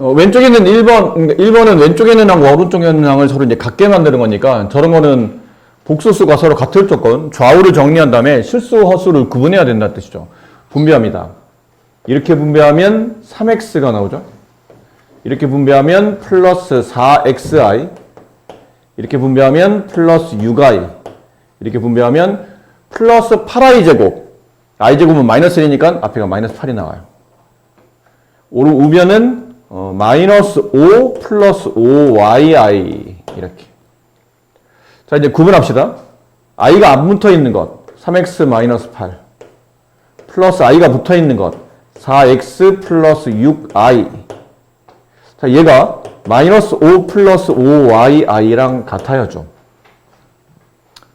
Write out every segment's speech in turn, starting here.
왼쪽에 있는 1번, 그러니까 1번은 왼쪽에 있는 항과 오른쪽에 있는 항을 서로 이제 같게 만드는 거니까 저런 거는 복소수가 서로 같을 조건, 좌우를 정리한 다음에 실수, 허수를 구분해야 된다는 뜻이죠. 분배합니다. 이렇게 분배하면 3x가 나오죠. 이렇게 분배하면 플러스 4xi, 이렇게 분배하면 플러스 6i, 이렇게 분배하면 플러스 8i 제곱, i 제곱은 마이너스 1이니까 앞에가 마이너스 8이 나와요. 우변은 마이너스 5 플러스 5yi 이렇게. 자, 이제 구분합시다. i가 안 붙어 있는 것 3x 마이너스 8 플러스 i가 붙어 있는 것 4x 플러스 6i. 자, 얘가 마이너스 5 플러스 5yi랑 같아요, 좀.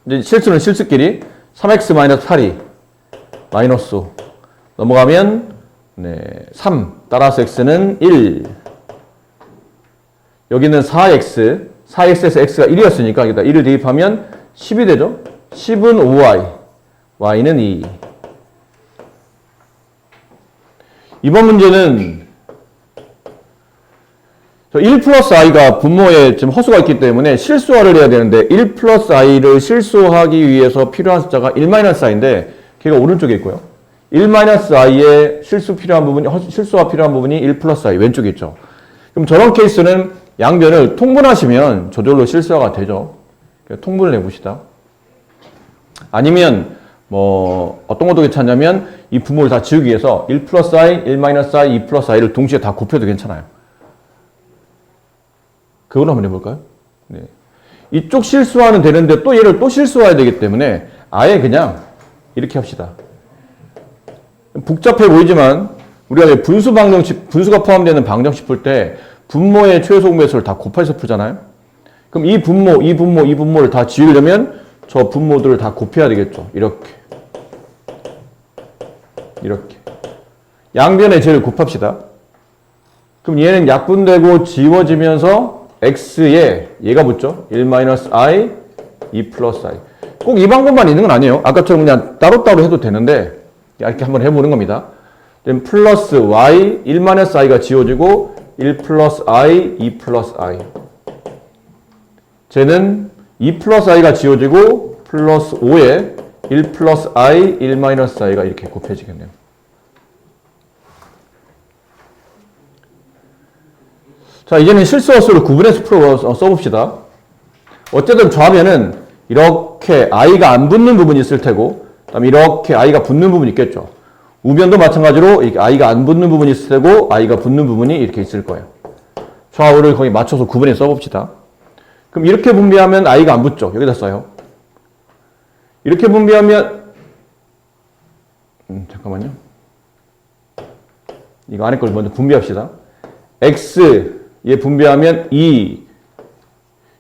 이제 실수는 실수끼리 3x 마이너스 8이 마이너스 5 넘어가면 3 따라서 x는 1. 여기는 4x에서 x가 1이었으니까 여기다 1을 대입하면 10이 되죠. 10은 5y, y는 2. 이번 문제는 1 플러스 i가 분모에 지금 허수가 있기 때문에 실수화를 해야 되는데 1 플러스 i를 실수하기 위해서 필요한 숫자가 1 마이너스 i인데 걔가 오른쪽에 있고요. 1 마이너스 i의 실수화 필요한 부분이 1 플러스 i 왼쪽에 있죠. 그럼 저런 케이스는 양변을 통분하시면 저절로 실수화가 되죠. 통분을 해봅시다. 아니면 어떤 것도 괜찮냐면 이 분모를 다 지우기 위해서 1 플러스 i, 1 마이너스 i, 2 플러스 i를 동시에 다 곱해도 괜찮아요. 그걸 한번 해볼까요? 네. 이쪽 실수화는 되는데 또 얘를 또 실수화해야 되기 때문에 아예 그냥 이렇게 합시다. 복잡해 보이지만 우리가 분수가 포함되는 방정식 풀 때 분모의 최소 공배수를 다 곱해서 풀잖아요. 그럼 이 분모를 다 지우려면 저 분모들을 다 곱해야 되겠죠. 이렇게. 양변의 제를 곱합시다. 그럼 얘는 약분되고 지워지면서 x에 얘가 붙죠. 1-i, 2 플러스 i. 꼭 이 방법만 있는 건 아니에요. 아까처럼 그냥 따로따로 해도 되는데 이렇게 한번 해보는 겁니다. 플러스 y, 1-i가 지워지고 1 플러스 i, 2 플러스 i. 쟤는 2 플러스 i가 지워지고 플러스 5에 1 플러스 i, 1 마이너스 i가 이렇게 곱해지겠네요. 자, 이제는 실수허수를 구분해서 써봅시다. 어쨌든 좌변은 이렇게 i가 안 붙는 부분이 있을 테고, 그다음에 이렇게 i가 붙는 부분이 있겠죠. 우변도 마찬가지로 i가 안 붙는 부분이 있을 테고, i가 붙는 부분이 이렇게 있을 거예요. 좌우를 거기 맞춰서 구분해서 써봅시다. 그럼 이렇게 분배하면 i가 안 붙죠. 여기다 써요. 이렇게 분배하면, 잠깐만요. 이거 안에 걸 먼저 분배합시다. x에 분배하면 2.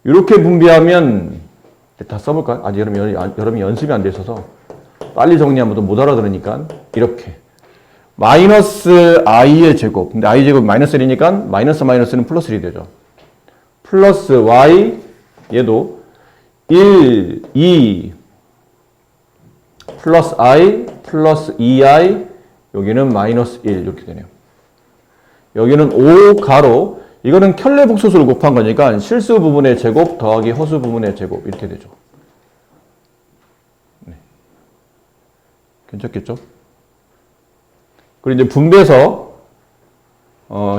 이렇게 분배하면, 다 써볼까요? 아직 여러분이 연습이 안 돼 있어서 빨리 정리하면 못 알아들으니까 이렇게. 마이너스 i의 제곱. 근데 i 제곱이 마이너스 1이니까 마이너스는 플러스 1이 되죠. 플러스 y, 얘도 1, 2, 플러스 i, 플러스 2i, 여기는 마이너스 1 이렇게 되네요. 여기는 5 가로, 이거는 켤레 복소수를 곱한 거니까 실수 부분의 제곱 더하기 허수 부분의 제곱 이렇게 되죠. 네. 괜찮겠죠? 그리고 이제 분배해서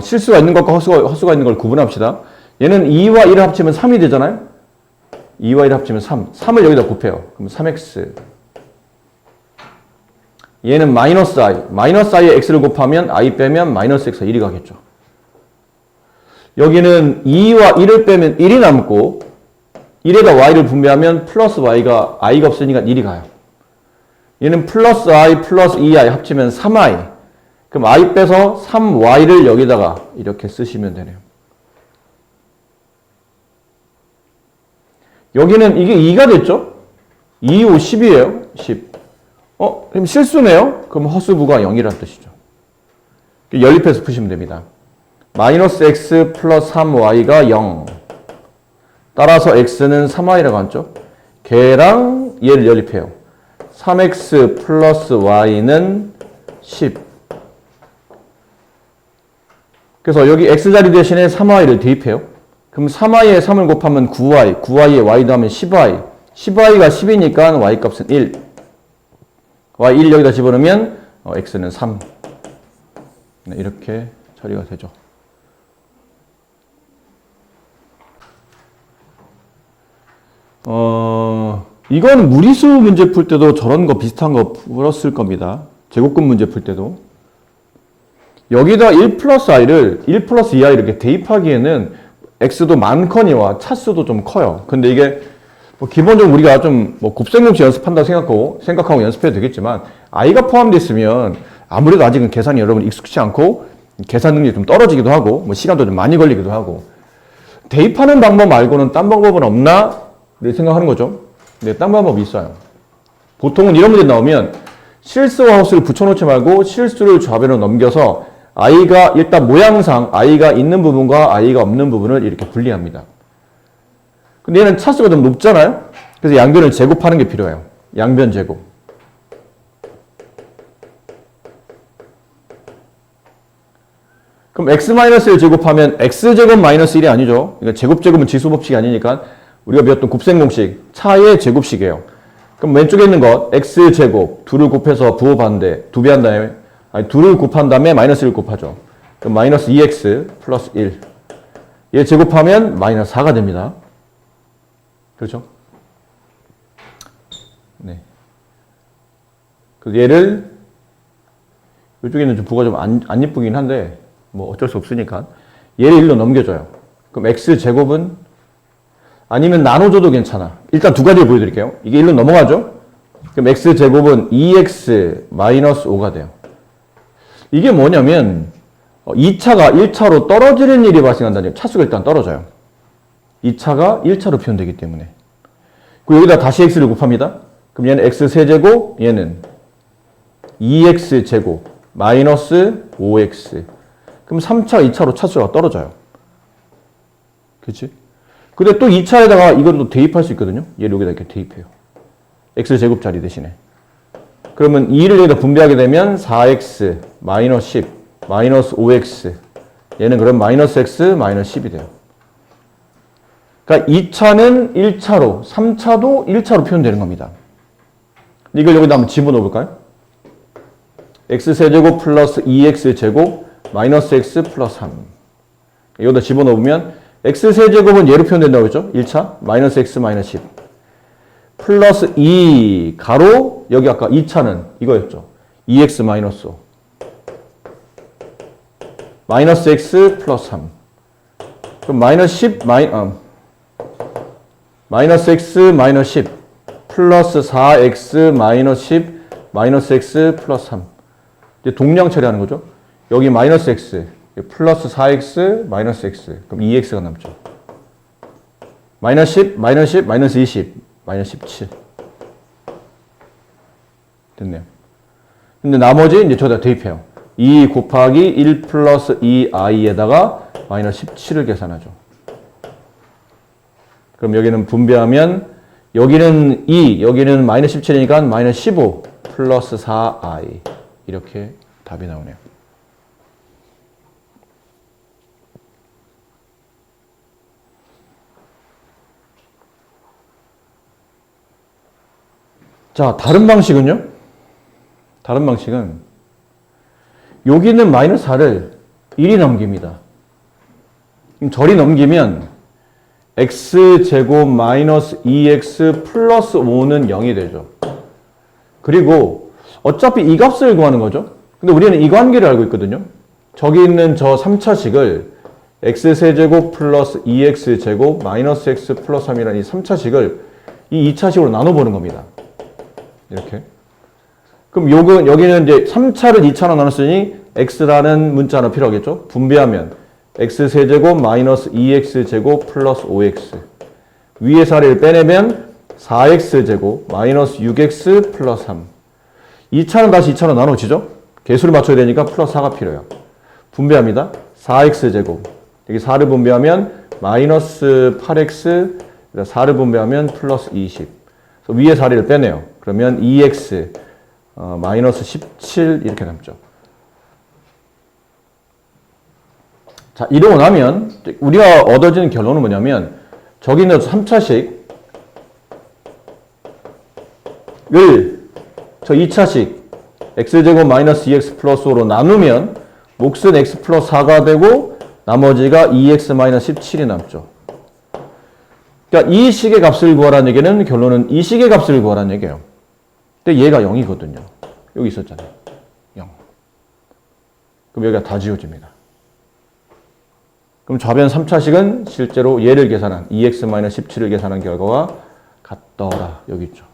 실수가 있는 것과 허수가 있는 걸 구분합시다. 얘는 2와 1을 합치면 3이 되잖아요. 2와 1을 합치면 3. 3을 여기다 곱해요. 그럼 3x. 얘는 마이너스 i. 마이너스 i에 x를 곱하면 i 빼면 마이너스 x가 1이 가겠죠. 여기는 2와 1을 빼면 1이 남고 1에다 y를 분배하면 플러스 y가 i가 없으니까 1이 가요. 얘는 플러스 i 플러스 2i 합치면 3i. 그럼 i 빼서 3y를 여기다가 이렇게 쓰시면 되네요. 여기는 이게 2가 됐죠? 2, 5, 10이에요. 10. 그럼 실수네요? 그럼 허수부가 0이라는 뜻이죠. 연립해서 푸시면 됩니다. 마이너스 x 플러스 3y가 0. 따라서 x는 3y라고 하죠. 걔랑 얘를 연립해요. 3x 플러스 y는 10. 그래서 여기 x자리 대신에 3y를 대입해요. 그럼 3y에 3을 곱하면 9y, 9y에 y 더하면 10y, 10y가 10이니까 y 값은 1, y 1 여기다 집어넣으면 x는 3. 네, 이렇게 처리가 되죠. 이건 무리수 문제 풀 때도 저런 거 비슷한 거 풀었을 겁니다. 제곱근 문제 풀 때도. 여기다 1 플러스 i를 1 플러스 2i 이렇게 대입하기에는 x도 많거니와 차수도 좀 커요. 근데 이게 뭐 기본적으로 우리가 좀 뭐 곱셈공식 연습한다고 생각하고 연습해도 되겠지만 i가 포함되어 있으면 아무래도 아직은 계산이 여러분 익숙치 않고 계산 능력이 좀 떨어지기도 하고 뭐 시간도 좀 많이 걸리기도 하고 대입하는 방법 말고는 딴 방법은 없나? 이렇게 생각하는 거죠. 네, 딴 방법이 있어요. 보통은 이런 문제 나오면 실수와 허수를 붙여놓지 말고 실수를 좌변으로 넘겨서 i가 일단 모양상 i가 있는 부분과 i가 없는 부분을 이렇게 분리합니다. 근데 얘는 차수가 좀 높잖아요. 그래서 양변을 제곱하는 게 필요해요. 양변 제곱. 그럼 x-1 제곱하면 x제곱 마이너스 1이 아니죠. 그러니까 제곱제곱은 지수법칙이 아니니까 우리가 배웠던 곱셈공식 차의 제곱식이에요. 그럼 왼쪽에 있는 것 x제곱 2를 곱해서 부호반대 2배 한 다음에 2를 곱한 다음에 마이너스 1을 곱하죠. 그럼 마이너스 2x 플러스 1. 얘 제곱하면 마이너스 4가 됩니다. 그렇죠? 네. 그래서 얘를 이쪽에는 좀 부가 좀 안 예쁘긴 한데 뭐 어쩔 수 없으니까 얘를 1로 넘겨줘요. 그럼 x제곱은 아니면 나눠줘도 괜찮아. 일단 두 가지를 보여드릴게요. 이게 1로 넘어가죠? 그럼 x제곱은 2x 마이너스 5가 돼요. 이게 뭐냐면 2차가 1차로 떨어지는 일이 발생한다는 차수가 일단 떨어져요. 2차가 1차로 표현되기 때문에. 그리고 여기다 다시 x를 곱합니다. 그럼 얘는 x세제곱, 얘는 2x제곱 마이너스 5x. 그럼 3차, 2차로 차수가 떨어져요. 그치? 근데 또 2차에다가 이걸 또 대입할 수 있거든요. 얘를 여기다 이렇게 대입해요. x제곱 자리 대신에. 그러면 2를 여기다 분배하게 되면 4x 마이너스 10 마이너스 5x. 얘는 그럼 마이너스 x 마이너스 10이 돼요. 그러니까 2차는 1차로, 3차도 1차로 표현되는 겁니다. 이걸 여기다 한번 집어넣어 볼까요? x세제곱 플러스 2x제곱 마이너스 x 플러스 3. 여기다 집어넣으면 x세제곱은 얘로 표현된다고 했죠? 1차 마이너스 x 마이너스 10 플러스 2 가로 여기 아까 2차는 이거였죠? 2x 마이너스 5 마이너스 x 플러스 3. 그럼 마이너스 10 마이너스 x 마이너스 10 플러스 4x 마이너스 10 마이너스 x 플러스 3. 이제 동량 처리하는 거죠. 여기 마이너스 x 플러스 4x 마이너스 x 그럼 2x가 남죠. 마이너스 10 마이너스 10 마이너스 20 마이너스 17 됐네요. 근데 나머지 이제 저기다 대입해요. 2 곱하기 1 플러스 2i에다가 마이너스 17을 계산하죠. 그럼 여기는 분배하면 여기는 2, 여기는 마이너스 17이니까 마이너스 15 플러스 4i 이렇게 답이 나오네요. 자, 다른 방식은요? 다른 방식은 여기 있는 마이너스 4를 1이 넘깁니다. 그럼 절이 넘기면 x제곱 마이너스 2x 플러스 5는 0이 되죠. 그리고 어차피 이 값을 구하는 거죠. 근데 우리는 이 관계를 알고 있거든요. 저기 있는 저 3차식을 x세제곱 플러스 2x제곱 마이너스 x 플러스 3이라는 이 3차식을 이 2차식으로 나눠보는 겁니다. 이렇게. 그럼 여기는 이제 3차를 2차로 나눴으니 x라는 문자는 필요하겠죠. 분배하면 x세제곱 마이너스 2x제곱 플러스 5x 위에 4를 빼내면 4x제곱 마이너스 6x 플러스 3 2차는 다시 2차로 나눠지죠. 개수를 맞춰야 되니까 플러스 4가 필요해요. 분배합니다. 4x제곱 여기 4를 분배하면 마이너스 8x 4를 분배하면 플러스 20 위에 4를 빼내요. 그러면 2x 마이너스 17 이렇게 남죠. 자, 이러고 나면 우리가 얻어지는 결론은 뭐냐면 저기 있는 3차식을 저 2차식 x제곱 마이너스 2x 플러스 5로 나누면 몫은 x 플러스 4가 되고 나머지가 2x 마이너스 17이 남죠. 그러니까 이 식의 값을 구하라는 얘기는 결론은 이 식의 값을 구하라는 얘기예요. 근데 얘가 0이거든요. 여기 있었잖아요. 0. 그럼 여기가 다 지워집니다. 그럼 좌변 3차식은 실제로 얘를 계산한 2x-17을 계산한 결과가 같더라. 여기 있죠.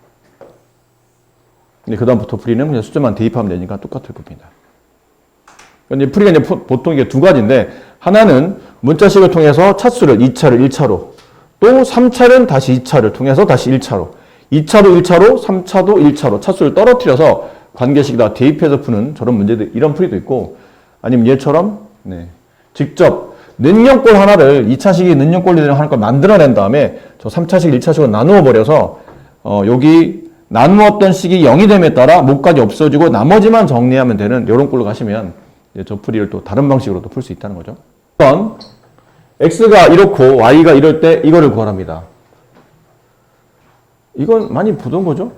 근데 그 다음부터 풀이는 그냥 숫자만 대입하면 되니까 똑같을 겁니다. 근데 풀이가 이제 보통 이게 두 가지인데, 하나는 문자식을 통해서 차수를 2차를 1차로, 또 3차는 다시 2차를 통해서 다시 1차로, 2차도 1차로, 3차도 1차로 차수를 떨어뜨려서 관계식에다 대입해서 푸는 저런 문제들, 이런 풀이도 있고, 아니면 얘처럼 직접 능력꼴 하나를 2차식이 능력꼴이 되는 하나를 만들어낸 다음에 저 3차식, 1차식으로 나누어 버려서 여기 나누었던 식이 0이 됨에 따라 목까지 없어지고 나머지만 정리하면 되는 이런 꼴로 가시면 저 풀이를 또 다른 방식으로도 풀 수 있다는 거죠. 우선 x가 이렇고 y가 이럴 때 이거를 구하랍니다. 이건 많이 보던 거죠.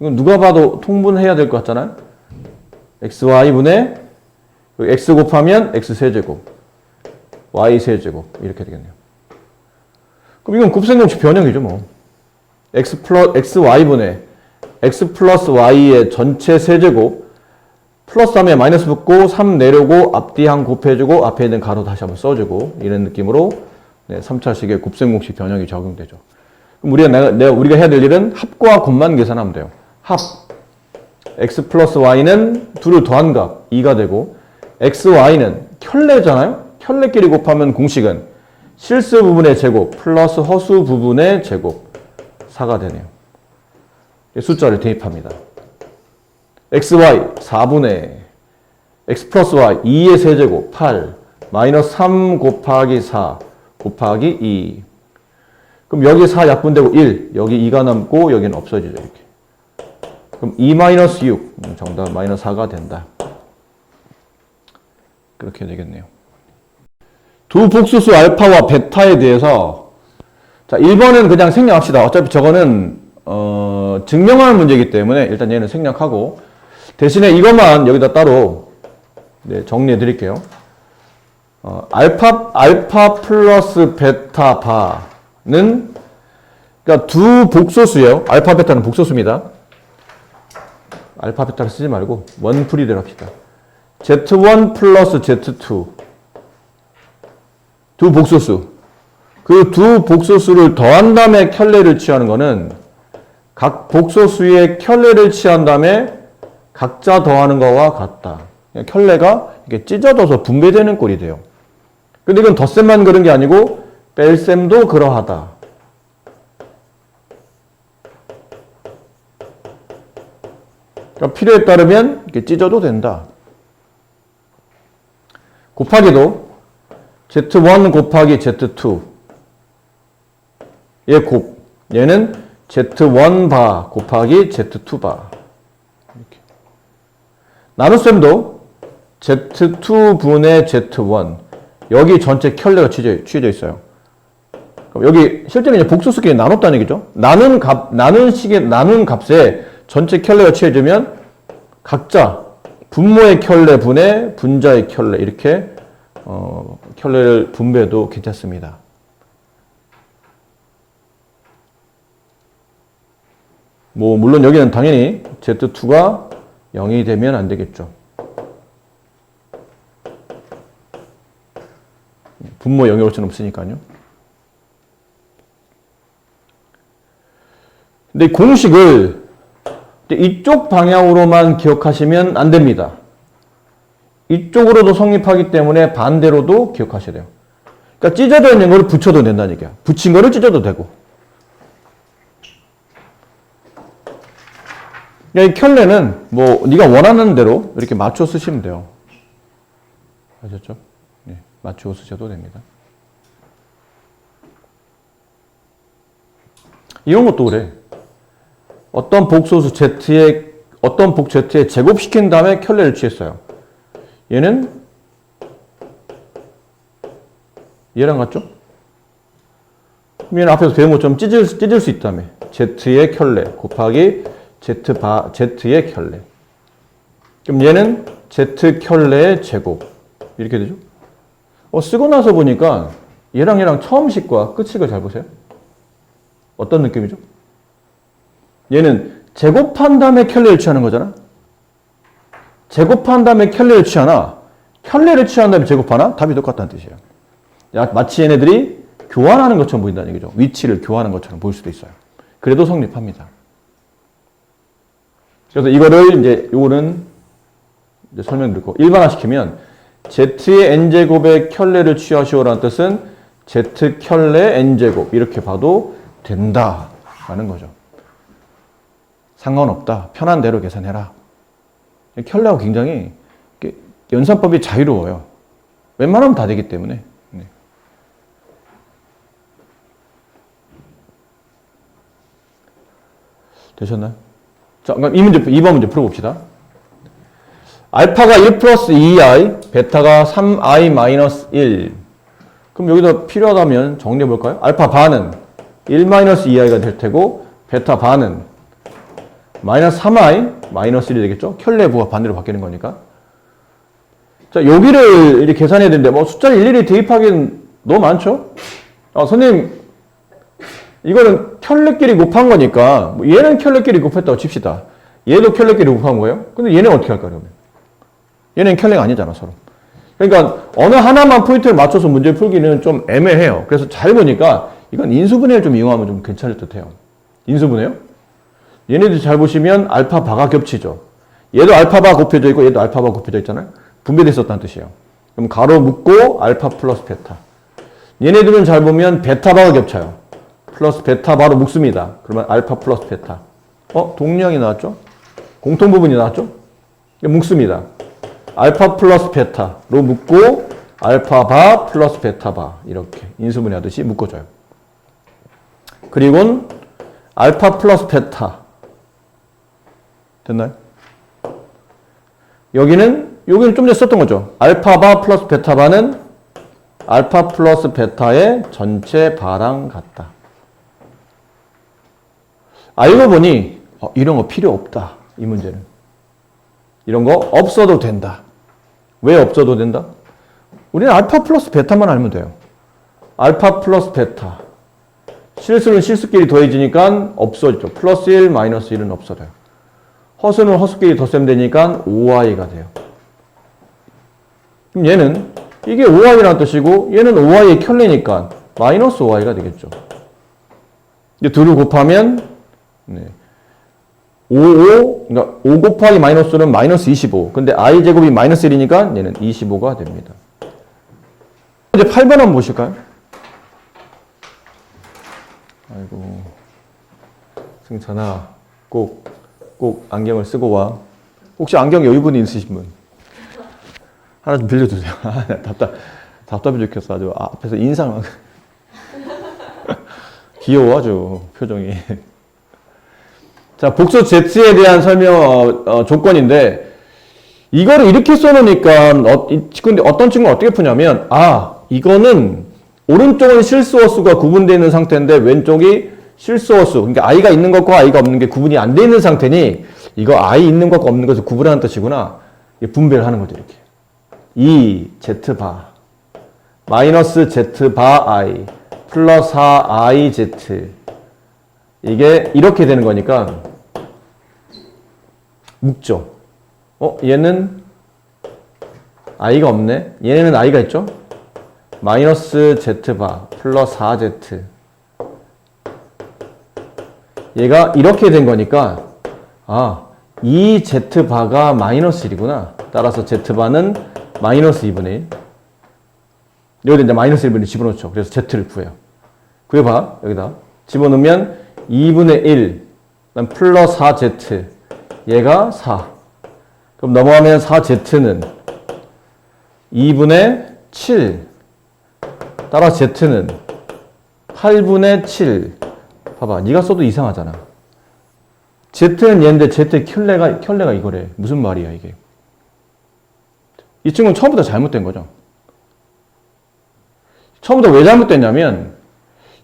이건 누가 봐도 통분해야 될 것 같잖아요. xy분의 x 곱하면 x 세제곱 y 세제곱 이렇게 되겠네요. 그럼 이건 곱셈공식 변형이죠 뭐. xy분의 x 플러스 y의 전체 세제곱 플러스 하면 마이너스 붙고 3 내려고 앞뒤 한 곱해주고 앞에 있는 가로 다시 한번 써주고 이런 느낌으로 3차식의 곱셈공식 변형이 적용되죠. 그럼 우리가 해야 될 일은 합과 곱만 계산하면 돼요. 합 x 플러스 y는 둘을 더한 값 2가 되고 xy는 켤레잖아요. 켤레끼리 곱하면 공식은 실수 부분의 제곱 플러스 허수 부분의 제곱 4가 되네요. 숫자를 대입합니다. xy 4분의 x 플러스 y 2의 세제곱 8 마이너스 3 곱하기 4 곱하기 2. 그럼 여기 4 약분되고 1 여기 2가 남고 여기는 없어지죠. 이렇게. 그럼 2 마이너스 6 정답 마이너스 4가 된다. 그렇게 되겠네요. 두 복수수 알파와 베타에 대해서 자 1번은 그냥 생략합시다. 어차피 저거는 증명하는 문제이기 때문에 일단 얘는 생략하고 대신에 이것만 여기다 따로 정리해 드릴게요. 알파 플러스 베타 바는 그러니까 두 복소수예요. 알파 베타는 복소수입니다. 알파 베타를 쓰지 말고 원풀이대로 합시다. Z1 플러스 Z2 두 복소수. 그 두 복소수를 더한 다음에 켤레를 취하는 거는 각 복소수의 켤레를 취한 다음에 각자 더하는 거와 같다. 켤레가 이렇게 찢어져서 분배되는 꼴이 돼요. 근데 이건 덧셈만 그런 게 아니고 뺄셈도 그러하다. 그러니까 필요에 따르면 이렇게 찢어도 된다. 곱하기도 Z1 곱하기 Z2 얘 곱 얘는 Z1 바 곱하기 Z2 바 이렇게. 나눗셈도 Z2 분의 Z1 여기 전체 켤레가 취해져 있어요. 그럼 여기 실제로 이제 복수수끼리 나눴다는 얘기죠. 나눈 값에 전체 켤레가 취해지면 각자 분모의 켤레 분의 분자의 켤레 이렇게 켤레를 분배해도 괜찮습니다. 뭐 물론 여기는 당연히 Z2가 0이 되면 안 되겠죠. 분모 0이 올 수는 없으니까요. 근데 공식을 이쪽 방향으로만 기억하시면 안 됩니다. 이쪽으로도 성립하기 때문에 반대로도 기억하셔야 돼요. 그러니까 찢어져 있는 거를 붙여도 된다는 얘기야. 붙인 거를 찢어도 되고. 이 켤레는 뭐 네가 원하는 대로 이렇게 맞춰 쓰시면 돼요. 아셨죠? 네, 맞추어 쓰셔도 됩니다. 이런 것도 그래. 어떤 복소수 어떤 복 Z에 제곱시킨 다음에 켤레를 취했어요. 얘는 얘랑 같죠? 그럼 얘는 앞에서 배운 것처럼 찢을 수 있다며. Z의 켤레 곱하기 Z의 켤레. 그럼 얘는 Z 켤레의 제곱. 이렇게 되죠? 쓰고 나서 보니까 얘랑 처음 식과 끝 식을 잘 보세요. 어떤 느낌이죠? 얘는 제곱한 다음에 켤레를 취하는 거잖아. 제곱한 다음에 켤레를 취하나 켤레를 취한 다음에 제곱하나 답이 똑같다는 뜻이에요. 마치 얘네들이 교환하는 것처럼 보인다는 얘기죠. 위치를 교환하는 것처럼 보일 수도 있어요. 그래도 성립합니다. 그래서 이거를 이제 요거는 이제 설명드리고 일반화시키면 Z의 n제곱의 켤레를 취하시오라는 뜻은 Z 켤레 n제곱 이렇게 봐도 된다라는 거죠. 상관없다. 편한 대로 계산해라. 켤레하고 굉장히 연산법이 자유로워요. 웬만하면 다 되기 때문에. 네. 되셨나요? 자, 그럼 2번 문제 풀어봅시다. 알파가 1 플러스 2i, 베타가 3i 마이너스 1. 그럼 여기다 필요하다면 정리해 볼까요? 알파 반은 1 마이너스 2i가 될 테고, 베타 반은 마이너스 3i 마이너스 1이 되겠죠? 켤레 부가 반대로 바뀌는 거니까. 자, 여기를 이렇게 계산해야 되는데, 숫자를 일일이 대입하기는 너무 많죠? 선생님, 이거는 켤레끼리 곱한 거니까, 얘는 켤레끼리 곱했다고 칩시다. 얘도 켤레끼리 곱한 거예요? 근데 얘는 어떻게 할까요, 그러면? 얘는 켤레가 아니잖아, 서로. 그러니까, 어느 하나만 포인트를 맞춰서 문제를 풀기는 좀 애매해요. 그래서 잘 보니까, 이건 인수분해를 좀 이용하면 좀 괜찮을 듯 해요. 인수분해요? 얘네들 잘 보시면, 알파바가 겹치죠. 얘도 알파바 곱해져 있고, 얘도 알파바 곱해져 있잖아요? 분배됐었다는 뜻이에요. 그럼 가로 묶고, 알파 플러스 베타. 얘네들은 잘 보면, 베타바가 겹쳐요. 플러스 베타바로 묶습니다. 그러면 알파 플러스 베타. 동량이 나왔죠? 공통부분이 나왔죠? 묶습니다. 알파 플러스 베타로 묶고 알파바 플러스 베타바 이렇게 인수분해 하듯이 묶어줘요. 그리고는 알파 플러스 베타 됐나요? 여기는 좀 전에 썼던 거죠. 알파바 플러스 베타바는 알파 플러스 베타의 전체 바랑 같다. 알고 보니 이런 거 필요 없다. 이 문제는. 이런 거 없어도 된다. 왜 없어도 된다? 우리는 알파 플러스 베타만 알면 돼요. 알파 플러스 베타. 실수는 실수끼리 더해지니까 없어지죠. 플러스 1, 마이너스 1은 없어져요. 허수는 허수끼리 덧셈 되니까 5i가 돼요. 그럼 얘는 이게 5i라는 뜻이고 얘는 5i의 켤레니까 마이너스 5i가 되겠죠. 이제 둘을 곱하면 그러니까 5 곱하기 마이너스는 마이너스 25. 근데 i제곱이 마이너스 1이니까 얘는 25가 됩니다. 이제 8번 한번 보실까요? 아이고. 승찬아, 꼭 안경을 쓰고 와. 혹시 안경 여유분이 있으신 분? 하나 좀 빌려주세요. 답답해 죽겠어. 아주 앞에서 인상. 귀여워, 아주 표정이. 자, 복수 Z에 대한 설명, 조건인데, 이거를 이렇게 써놓으니까, 근데 어떤 친구는 어떻게 푸냐면, 이거는, 오른쪽은 실수어수가 구분되어 있는 상태인데, 왼쪽이 실수어수, 그러니까 i가 있는 것과 i가 없는 게 구분이 안 되어 있는 상태니, 이거 i 있는 것과 없는 것을 구분하는 뜻이구나. 분배를 하는 거죠, 이렇게. 2, Z바, 마이너스 Z바 i, 플러스 4i Z. 이게 이렇게 되는 거니까 묶죠. 얘는 i가 없네. 얘는 i가 있죠. 마이너스 z바 플러스 4z. 얘가 이렇게 된 거니까 이 z바가 마이너스 1이구나. 따라서 z바는 마이너스 2분의 1. 여기다 이제 마이너스 1분의 1 집어넣죠. 그래서 z를 구해요. 구해봐. 여기다 집어넣으면 2분의 1, 그다음 플러스 4z, 얘가 4. 그럼 넘어가면 4z는 2분의 7, 따라 z는 8분의 7. 봐봐, 네가 써도 이상하잖아. z는 얘인데 z 켤레가 이거래. 무슨 말이야 이게? 이 친구는 처음부터 잘못된 거죠. 처음부터 왜 잘못됐냐면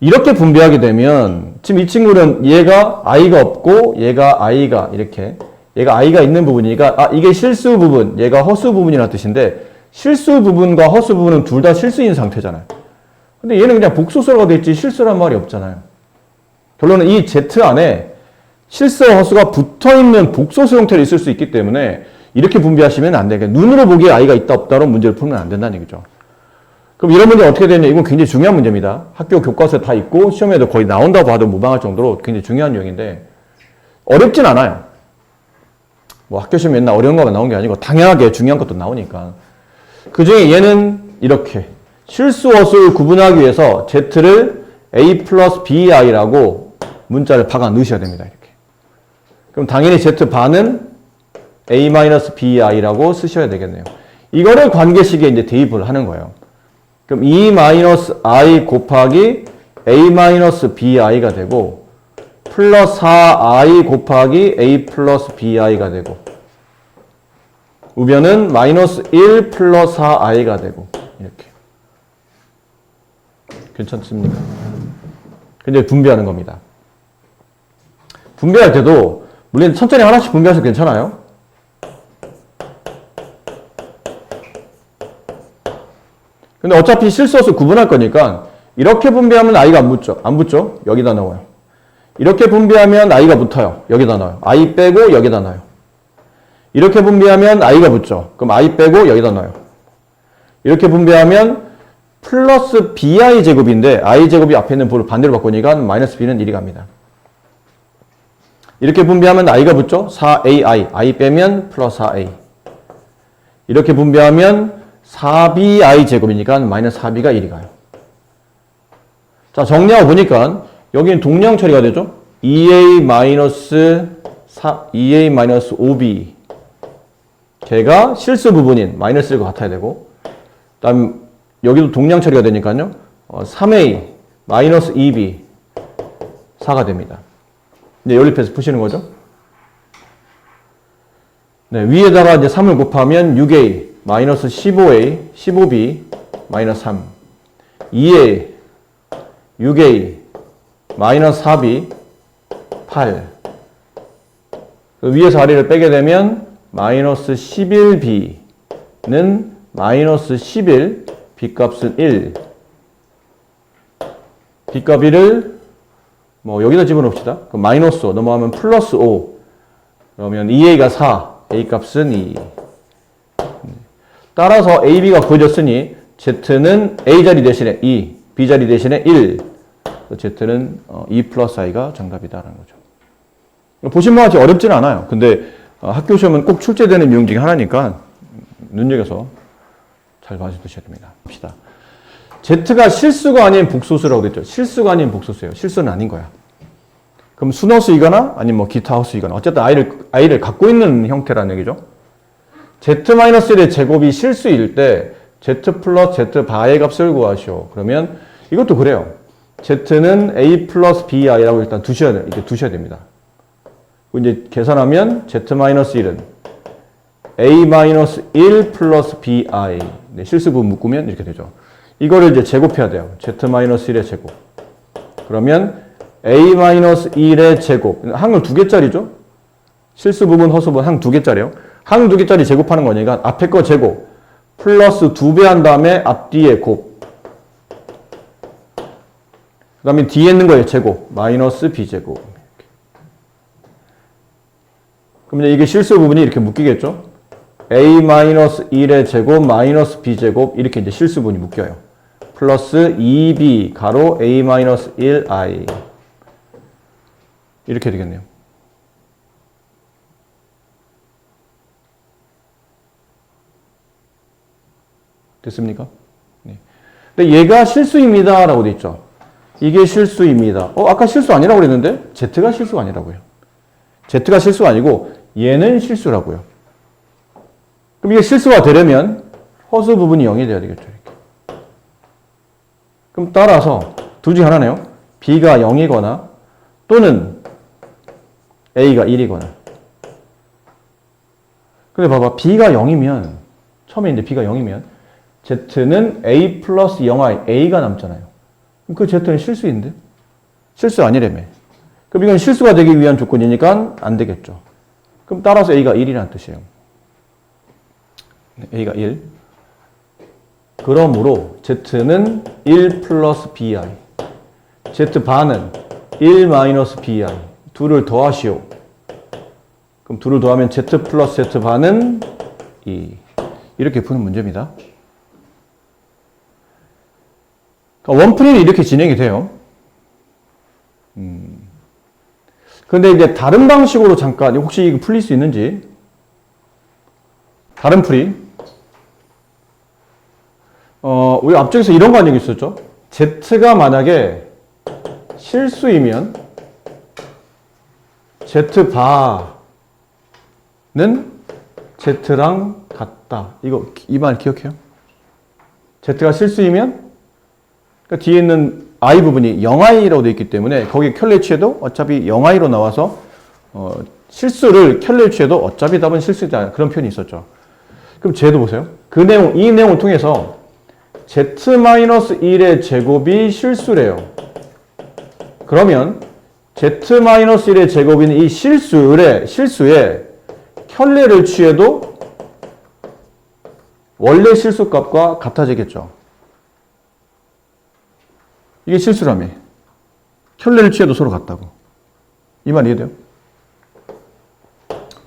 이렇게 분배하게 되면 지금 이 친구는 얘가 i가 없고 얘가 i가 이렇게 얘가 i가 있는 부분이니까 이게 실수 부분, 얘가 허수 부분이라는 뜻인데 실수 부분과 허수 부분은 둘 다 실수인 상태잖아요. 근데 얘는 그냥 복소수라고 돼 있지 실수란 말이 없잖아요. 결론은 이 Z 안에 실수와 허수가 붙어있는 복소수 형태로 있을 수 있기 때문에 이렇게 분배하시면 안 돼요. 눈으로 보기에 i가 있다 없다로 문제를 풀면 안 된다는 얘기죠. 그럼 이런 문제 어떻게 되냐? 이건 굉장히 중요한 문제입니다. 학교 교과서에 다 있고 시험에도 거의 나온다고 봐도 무방할 정도로 굉장히 중요한 유형인데 어렵진 않아요. 뭐 학교 시험에 맨날 어려운 거가 나온 게 아니고 당연하게 중요한 것도 나오니까. 그 중에 얘는 이렇게 실수, 허수를 구분하기 위해서 Z를 A 플러스 BI라고 문자를 박아 넣으셔야 됩니다. 이렇게. 그럼 당연히 Z 반은 A 마이너스 BI라고 쓰셔야 되겠네요. 이거를 관계식에 이제 대입을 하는 거예요. 그럼 E 마이너스 I 곱하기 A 마이너스 BI가 되고 플러스 4I 곱하기 A 플러스 BI가 되고 우변은 마이너스 1 플러스 4i가 되고 이렇게. 괜찮습니까? 근데 분배하는 겁니다. 분배할 때도 물론 천천히 하나씩 분배하셔도 괜찮아요. 근데 어차피 실수어서 구분할 거니까 이렇게 분배하면 i가 안 붙죠. 안 붙죠? 여기다 넣어요. 이렇게 분배하면 i가 붙어요. 여기다 넣어요. i 빼고 여기다 넣어요. 이렇게 분배하면 i가 붙죠. 그럼 i 빼고 여기다 넣어요. 이렇게 분배하면 플러스 bi 제곱인데 i 제곱이 앞에 있는 부를 반대로 바꾸니까 마이너스 b는 1이 갑니다. 이렇게 분배하면 i가 붙죠. 4ai, i 빼면 플러스 4a. 이렇게 분배하면 4bi 제곱이니까 마이너스 4b가 1이 가요. 자, 정리하고 보니까 여기는 동량 처리가 되죠. 2a 마이너스 5b 걔가 실수 부분인 마이너스 1과 같아야 되고 그 다음 여기도 동량 처리가 되니까요. 3a 마이너스 2b 4가 됩니다. 이제 연립해서 푸시는 거죠. 네, 위에다가 이제 3을 곱하면 6a 마이너스 15a 15b 마이너스 3 2a 6a 마이너스 4b 8 위에서 아래를 빼게 되면 마이너스 11b는 마이너스 11 b값은 1 b값 1을 뭐 여기다 집어넣읍시다. 그럼 마이너스 5 넘어가면 플러스 5 그러면 2a가 4 a 값은 2 따라서 ab가 구해졌으니 z는 a 자리 대신에 2 b 자리 대신에 1 z는 2 플러스 i가 정답이다라는 거죠. 보신 바와 같이 어렵지는 않아요. 근데 학교 시험은 꼭 출제되는 유형 중에 하나니까 눈여겨서 잘 봐주셔야 됩니다. 봅시다. Z가 실수가 아닌 복소수라고 됐죠. 실수가 아닌 복소수예요. 실수는 아닌 거야. 그럼 순허수이거나 아니면 뭐 기타 허수이거나 어쨌든 i를 갖고 있는 형태라는 얘기죠. Z-1의 제곱이 실수일 때 Z 플러스 Z 바의 값을 구하시오. 그러면 이것도 그래요. Z는 A 플러스 BI라고 일단 두셔야 됩니다. 이제 계산하면 Z-1은 A-1 플러스 BI. 네, 실수 부분 묶으면 이렇게 되죠. 이거를 이제 제곱해야 돼요. Z-1의 제곱. 그러면 A-1의 제곱. 항을 2개짜리죠? 실수 부분, 허수 부분 항 2개짜리요. 항 2개짜리 제곱하는 거니까 앞에 거 제곱. 플러스 2배 한 다음에 앞뒤에 곱. 그 다음에 뒤에 있는 거예요. 제곱. 마이너스 B제곱. 그럼 이제 이게 실수 부분이 이렇게 묶이겠죠? A-1의 제곱 마이너스 B제곱 이렇게 이제 실수 부분이 묶여요. 플러스 2B 가로 A-1I 이렇게 되겠네요. 됐습니까? 네. 근데 얘가 실수입니다 라고 돼 있죠. 이게 실수입니다. 아까 실수 아니라고 그랬는데 Z가 실수가 아니라고요. Z가 실수가 아니고 얘는 실수라고요. 그럼 이게 실수가 되려면 허수 부분이 0이 돼야 되겠죠. 이렇게. 그럼 따라서 둘 중에 하나네요. B가 0이거나 또는 A가 1이거나. 근데 봐봐. B가 0이면 처음에 이제 B가 0이면 Z는 A 플러스 0i, A가 남잖아요. 그럼 그 Z는 실수인데? 실수 아니라며. 그럼 이건 실수가 되기 위한 조건이니까 안 되겠죠. 그럼 따라서 A가 1이라는 뜻이에요. A가 1. 그러므로 Z는 1 플러스 BI. Z바는 1 마이너스 BI. 둘을 더하시오. 그럼 둘을 더하면 Z 플러스 Z바는 2. 이렇게 푸는 문제입니다. 그러니까 원풀이는 이렇게 진행이 돼요. 근데 이제 다른 방식으로 잠깐, 혹시 이거 풀릴 수 있는지. 다른 풀이. 우리 앞쪽에서 이런 거 한 적 있었죠? Z가 만약에 실수이면 Z바는 Z랑 같다. 이 말 기억해요? Z가 실수이면 그러니까 뒤에 있는 I 부분이 0i라고 되어 있기 때문에 거기 켤레 취해도 어차피 0i로 나와서 실수를 켤레 취해도 어차피 답은 실수다. 그런 표현이 있었죠. 그럼 쟤도 보세요. 이 내용을 통해서 Z-1의 제곱이 실수래요. 그러면 Z-1의 제곱인 이 실수에 켤레를 취해도 원래 실수값과 같아지겠죠. 이게 실수라며. 켤레를 취해도 서로 같다고. 이 말 이해돼요?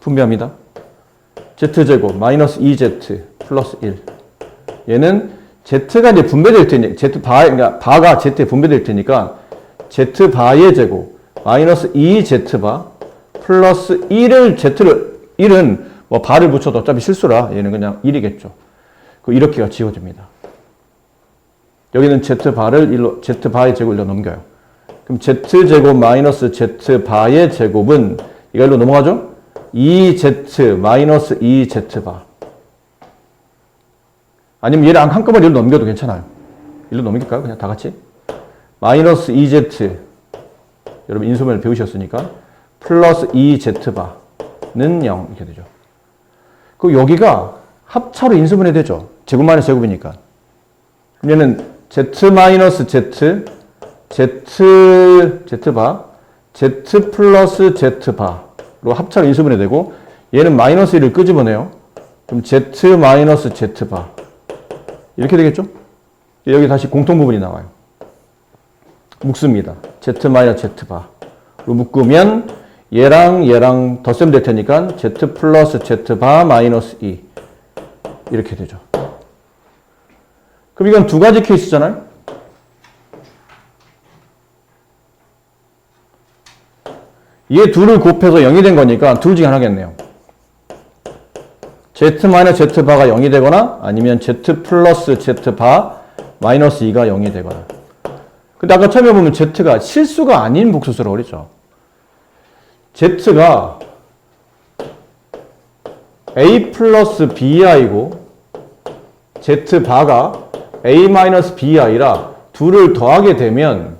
분배합니다. Z제곱 마이너스 2Z 플러스 1. 얘는 Z가 이제 분배될 테니, 그러니까 바가 Z에 분배될 테니까 Z바의 제곱 마이너스 2Z바 플러스 1은 뭐 바를 붙여도 어차피 실수라 얘는 그냥 1이겠죠. 이렇게가 지워집니다. 여기는 Z바의 제곱을 일로 넘겨요. 그럼 Z제곱 마이너스 Z바의 제곱은 이걸로 넘어가죠? 2Z 마이너스 2Z바. 아니면 얘를 한꺼번에 일로 넘겨도 괜찮아요. 일로 넘길까요? 그냥 다 같이. 마이너스 2Z. 여러분 인수분해를 배우셨으니까. 플러스 2Z바는 0. 이렇게 되죠. 그리고 여기가 합차로 인수분해 되죠. 제곱 마이너스 제곱이니까. 얘는 Z 마이너스 Z, Z바, Z 플러스 Z바로 합차로 인수분해 되고 얘는 마이너스 1을 끄집어내요. 그럼 Z 마이너스 Z바. 이렇게 되겠죠? 여기 다시 공통 부분이 나와요. 묶습니다. Z 마이너스 Z바로 묶으면 얘랑 덧셈 될 테니까 Z 플러스 Z바 마이너스 2 이렇게 되죠. 그럼 이건 두 가지 케이스잖아요? 얘 둘을 곱해서 0이 된 거니까 둘 중에 하나겠네요. Z-Z바가 0이 되거나 아니면 Z 플러스 Z바 마이너스 2가 0이 되거나. 근데 아까 처음에 보면 Z가 실수가 아닌 복수수라고 그랬죠. Z가 A 플러스 BI고 Z바가 A 마이너스 BI라 둘을 더하게 되면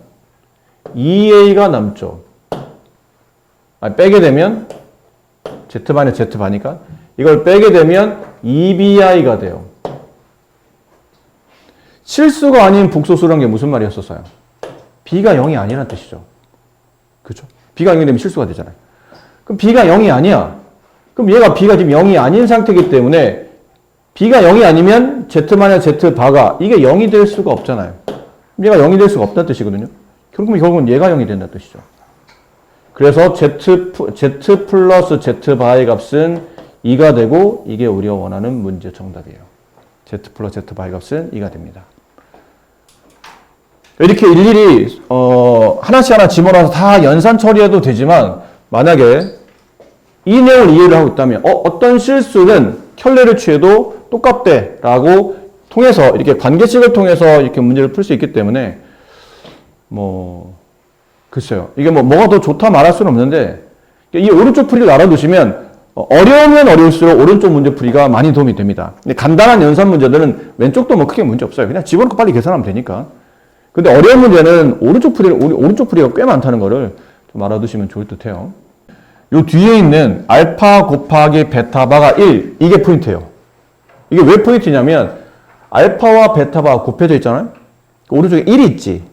2A가 남죠. 빼게 되면 Z 마이너스 Z바니까 이걸 빼게 되면 2BI가 돼요. 실수가 아닌 복소수라는 게 무슨 말이었었어요? B가 0이 아니라는 뜻이죠. 그렇죠? B가 0이 되면 실수가 되잖아요. 그럼 B가 0이 아니야. 그럼 얘가 B가 지금 0이 아닌 상태이기 때문에 B가 0이 아니면 Z-Z 바가 이게 0이 될 수가 없잖아요. 얘가 0이 될 수가 없다는 뜻이거든요. 결국은 얘가 0이 된다는 뜻이죠. 그래서 Z 플러스 Z 바의 값은 2가 되고 이게 우리가 원하는 문제 정답이에요. Z 플러스 Z 바의 값은 2가 됩니다. 이렇게 일일이 하나씩 하나 집어넣어서 다 연산 처리해도 되지만 만약에 이 내용을 이해를 하고 있다면 어떤 실수는 켤레를 취해도 똑같대 라고 통해서 이렇게 관계식을 통해서 이렇게 문제를 풀 수 있기 때문에 글쎄요. 이게 뭐가 더 좋다 말할 수는 없는데 이 오른쪽 풀이를 알아두시면 어려우면 어려울수록 오른쪽 문제 풀이가 많이 도움이 됩니다. 근데 간단한 연산 문제들은 왼쪽도 크게 문제 없어요. 그냥 집어넣고 빨리 계산하면 되니까. 근데 어려운 문제는 오른쪽 풀이가 꽤 많다는 거를 좀 알아두시면 좋을 듯 해요. 요 뒤에 있는 알파 곱하기 베타 바가 1 이게 포인트예요. 이게 왜 포인트냐면 알파와 베타가 곱해져 있잖아요. 오른쪽에 1이 있지.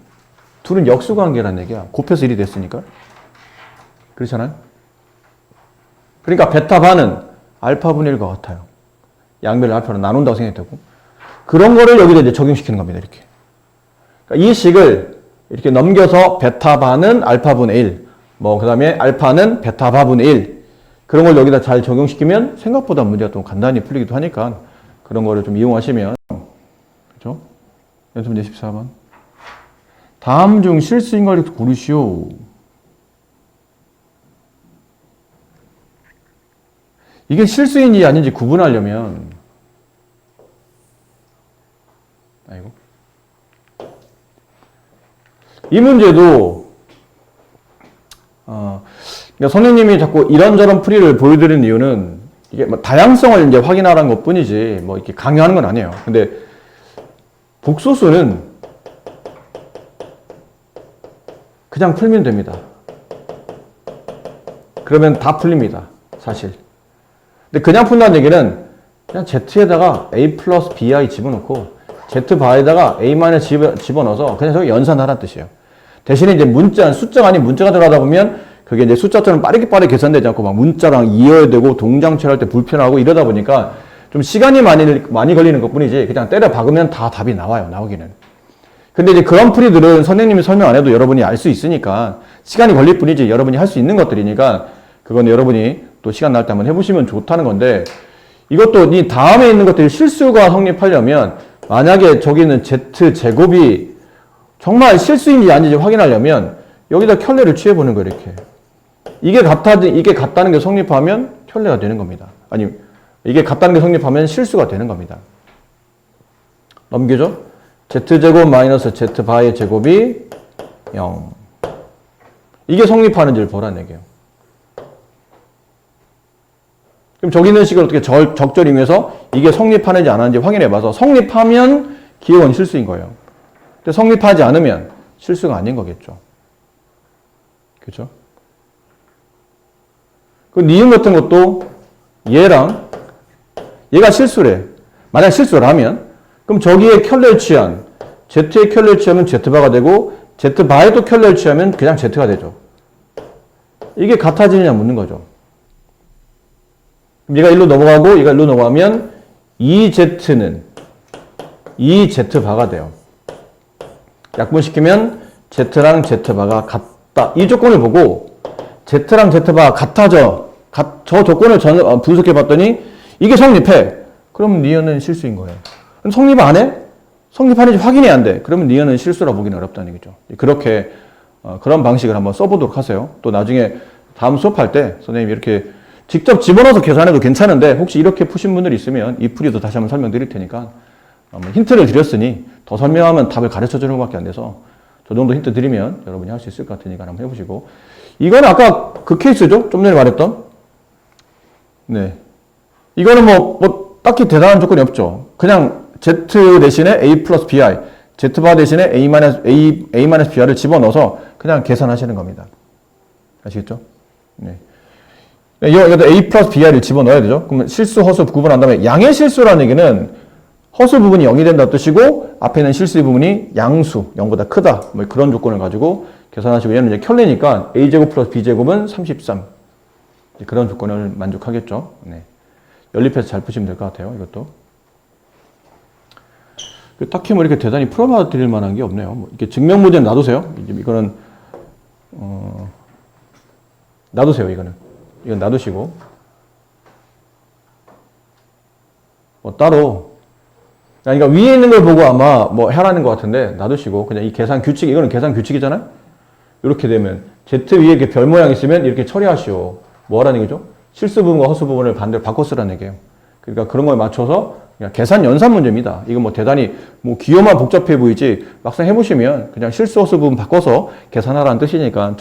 둘은 역수관계라는 얘기야. 곱해서 1이 됐으니까. 그렇잖아요. 그러니까 베타바는 알파분의 1과 같아요. 양변을 알파로 나눈다고 생각되고. 그런 거를 여기다 이제 적용시키는 겁니다. 이렇게. 그러니까 이 식을 이렇게 넘겨서 베타바는 알파분의 1. 그 다음에 알파는 베타바분의 1. 그런 걸 여기다 잘 적용시키면 생각보다 문제가 좀 간단히 풀리기도 하니까 그런 거를 좀 이용하시면. 그죠? 연습 문제 14번. 다음 중 실수인 걸 고르시오. 이게 실수인지 아닌지 구분하려면, 아이고. 이 문제도, 그러니까 선생님이 자꾸 이런저런 풀이를 보여드리는 이유는 이게 뭐 다양성을 이제 확인하라는 것 뿐이지, 뭐 이렇게 강요하는 건 아니에요. 근데 복소수는 그냥 풀면 됩니다. 그러면 다 풀립니다. 사실. 근데 그냥 푼다는 얘기는 그냥 Z에다가 A 플러스 BI 집어넣고 Z바에다가 A 마이너스 집어넣어서 그냥 저기 연산하라는 뜻이에요. 대신에 이제 숫자가 아닌 문자가 들어가다 보면 그게 이제 숫자처럼 빠르게 계산되지 않고 막 문자랑 이어야 되고 동장처럼 할 때 불편하고 이러다 보니까 좀 시간이 많이 걸리는 것 뿐이지 그냥 때려 박으면 다 답이 나와요. 나오기는. 근데 이제 그런 풀이들은 선생님이 설명 안 해도 여러분이 알 수 있으니까 시간이 걸릴 뿐이지 여러분이 할 수 있는 것들이니까 그건 여러분이 또 시간 날 때 한번 해보시면 좋다는 건데 이것도 이 다음에 있는 것들이 실수가 성립하려면 만약에 저기 있는 Z제곱이 정말 실수인지 아닌지 확인하려면 여기다 켤레를 취해보는 거예요. 이렇게. 이게 같다는 게 성립하면 켤레가 되는 겁니다. 아니 이게 같다는 게 성립하면 실수가 되는 겁니다. 넘기죠. Z제곱 마이너스 Z바의 제곱이 0. 이게 성립하는지를 보라는 얘기예요. 그럼 저기 있는 식을 어떻게 적절히 이용해서 이게 성립하는지 안 하는지 확인해봐서 성립하면 기억은 실수인 거예요. 근데 성립하지 않으면 실수가 아닌 거겠죠. 그렇죠? 그 니은 같은 것도 얘가 실수래. 만약 실수라면 그럼 저기에 켤레를 취한 Z에 켤레를 취하면 Z바가 되고 Z바에 또 켤레를 취하면 그냥 Z가 되죠. 이게 같아지느냐 묻는 거죠. 얘가 일로 넘어가고 얘가 일로 넘어가면 2Z는 2Z바가 돼요. 약분시키면 Z랑 Z바가 같다. 이 조건을 보고 Z랑 Z바가 같아져. 저 조건을 분석해 봤더니 이게 성립해. 그럼 니은은 실수인 거예요. 그럼 성립 안 해? 성립하는지 확인이 안 돼. 그러면 니은은 실수라 보기는 어렵다는 얘기죠. 그렇게 그런 방식을 한번 써보도록 하세요. 또 나중에 다음 수업할 때 선생님이 이렇게 직접 집어넣어서 계산해도 괜찮은데 혹시 이렇게 푸신 분들이 있으면 이 풀이도 다시 한번 설명드릴 테니까 힌트를 드렸으니 더 설명하면 답을 가르쳐 주는 것밖에 안 돼서 저 정도 힌트 드리면 여러분이 할 수 있을 것 같으니까 한번 해보시고 이거는 아까 그 케이스죠? 좀 전에 말했던 네 이거는 뭐 딱히 대단한 조건이 없죠. 그냥 Z 대신에 A 플러스 BI Z바 대신에 A 마이너스 BI를 집어넣어서 그냥 계산하시는 겁니다. 아시겠죠? 네. 여기다 A 플러스 BI를 집어넣어야 되죠. 그러면 실수, 허수 구분한 다음에 양의 실수라는 얘기는 허수 부분이 0이 된다는 뜻이고 앞에 있는 실수 부분이 양수, 0보다 크다. 뭐 그런 조건을 가지고 계산하시고 얘는 이제 켤레니까 A제곱 플러스 B제곱은 33. 그런 조건을 만족하겠죠. 네. 연립해서 잘 푸시면 될 것 같아요. 이것도. 딱히 뭐 이렇게 대단히 풀어봐 드릴 만한 게 없네요. 뭐 이렇게 증명 문제는 놔두세요. 이거는, 놔두세요. 이건 놔두시고. 뭐 따로, 그러니까 위에 있는 걸 보고 아마 뭐 해라는 것 같은데 놔두시고 그냥 이 계산 규칙, 이거는 계산 규칙이잖아요? 이렇게 되면 Z 위에 이렇게 별 모양 있으면 이렇게 처리하시오. 뭐 하라는 얘기죠? 실수 부분과 허수 부분을 반대로 바꿔 쓰라는 얘기예요. 그러니까 그런 거에 맞춰서 그냥 계산 연산 문제입니다. 이거 뭐 대단히 뭐 기호만 복잡해 보이지 막상 해보시면 그냥 실수 허수 부분 바꿔서 계산하라는 뜻이니까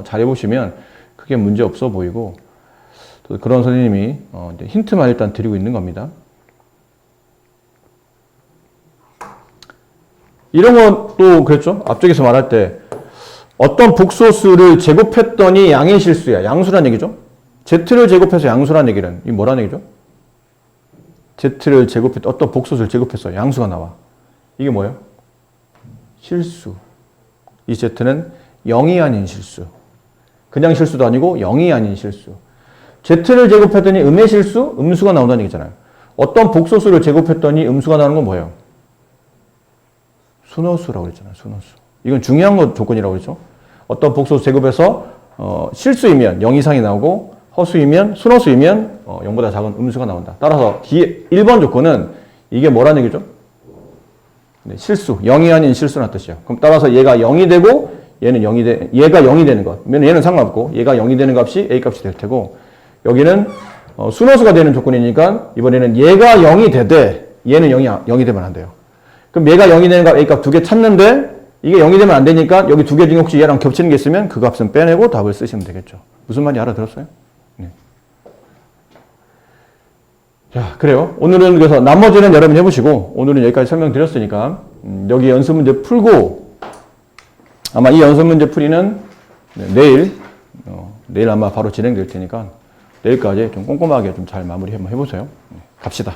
잘 해보시면 크게 문제 없어 보이고 또 그런 선생님이 이제 힌트만 일단 드리고 있는 겁니다. 이런 것도 그랬죠. 앞쪽에서 말할 때 어떤 복소수를 제곱했더니 양의 실수야. 양수란 얘기죠. Z를 제곱해서 양수란 얘기는 이 뭐란 얘기죠? Z를 제곱했, 어떤 복소수를 제곱했어. 양수가 나와. 이게 뭐예요? 실수. 이 Z는 0이 아닌 실수. 그냥 실수도 아니고 0이 아닌 실수. Z를 제곱했더니 음의 실수, 음수가 나온다는 얘기잖아요. 어떤 복소수를 제곱했더니 음수가 나오는 건 뭐예요? 순호수라고 그랬잖아요. 순호수. 이건 중요한 거 조건이라고 그랬죠. 어떤 복소수 제곱해서 실수이면 0 이상이 나오고 허수이면 순호수이면 0보다 작은 음수가 나온다. 따라서 1번 조건은 이게 뭐라는 얘기죠? 네, 실수. 0이 아닌 실수라는 뜻이에요. 그럼 따라서 얘가 0이 되고 얘는 0이 얘가 0이 되는 것. 얘는 상관없고 얘가 0이 되는 값이 A 값이 될 테고 여기는 순호수가 되는 조건이니까 이번에는 얘가 0이 되되 얘는 0이 되면 안 돼요. 그럼 얘가 0이 되는 값 A 값 두 개 찾는데 이게 0이 되면 안 되니까 여기 두 개 중에 혹시 얘랑 겹치는 게 있으면 그 값은 빼내고 답을 쓰시면 되겠죠. 무슨 말인지 알아들었어요? 네. 자, 그래요. 오늘은 그래서 나머지는 여러분이 해보시고 오늘은 여기까지 설명드렸으니까 여기 연습 문제 풀고 아마 이 연습 문제 풀이는 내일 아마 바로 진행될 테니까 내일까지 좀 꼼꼼하게 좀 잘 마무리 한번 해보세요. 갑시다.